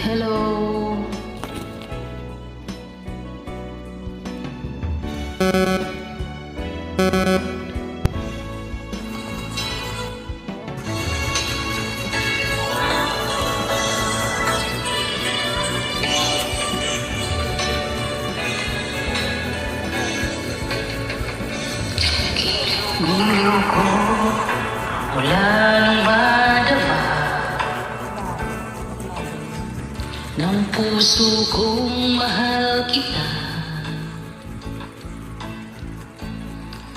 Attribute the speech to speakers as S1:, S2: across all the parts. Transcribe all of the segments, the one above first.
S1: Hello. Giliw ko wala nang madama ng puso kong mahal kita.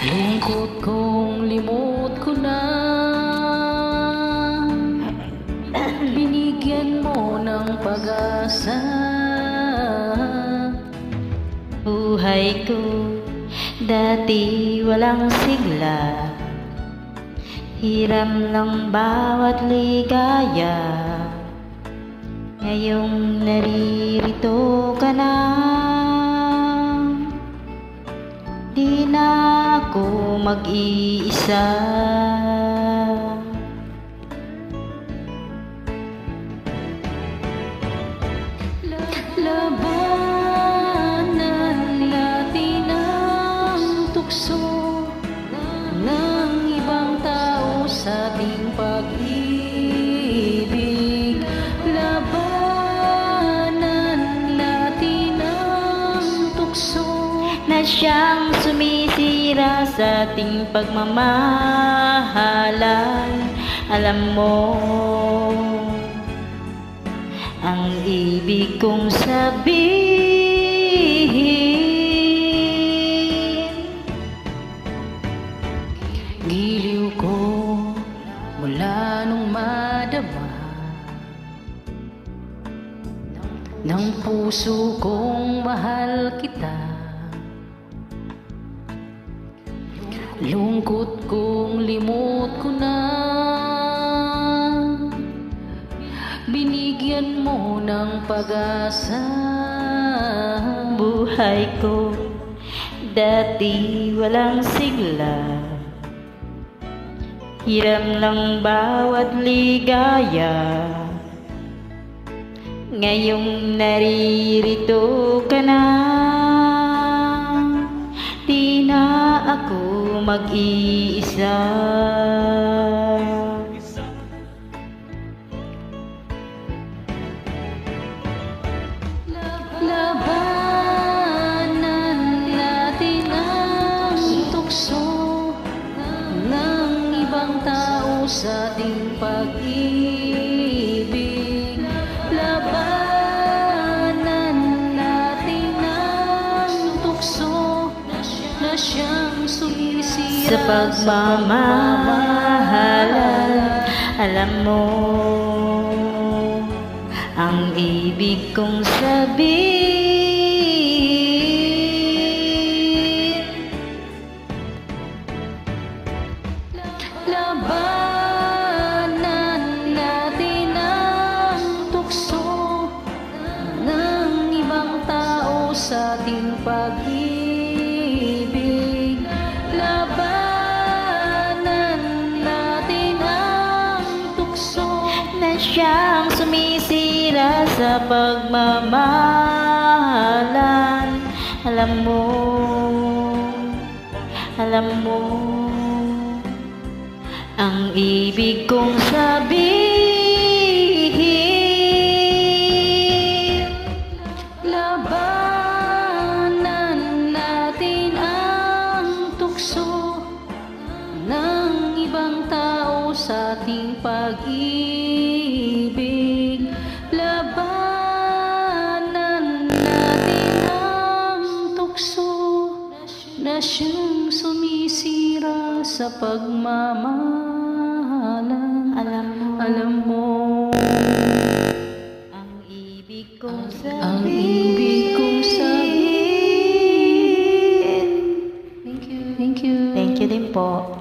S1: Lungkot kong limot ko na, binigyan mo ng pag-asa.
S2: Buhay ko dati walang sigla, hiram lang bawat ligaya. Ngayong naririto ka na, di na ako mag-iisa.
S1: Labanan natin ang tukso ng ibang tao sa ating pag-ibig. Labanan natin ang tukso
S2: Na siyang sumisira sa ating pagmamahalan. Alam mo ang ibig kong sabihin.
S1: Giliw ko mula nung madama ng puso kong mahal kita. Lungkot kong limot ko na, binigyan mo ng pag-asa.
S2: Buhay ko dati walang sigla, hiram lang bawat ligaya. Ngayong naririto ka na, di na ako mag-iisa.
S1: Labanan natin ang tukso ng ibang tao sa ating pag-ibig. Labanan natin ang tukso na siyang sumisira
S2: Sa pagmamahalan, alam mo ang ibig kong sabihin.
S1: Labanan natin ang tukso ng ibang tao sa ating pag-ibig. Labanan natin ang tukso
S2: Na siyang sumisira sa pagmamahalan. Alam mo ang ibig kong sabihin.
S1: Labanan natin ang tukso ng ibang tao sa ating pag-ibig. Labanan natin ang tukso na siyang sumisira sa pagmamahalan. Alam mo
S2: Ang ibig kong
S1: ang ibig kong sabihin. Thank you.
S2: Thank you din po.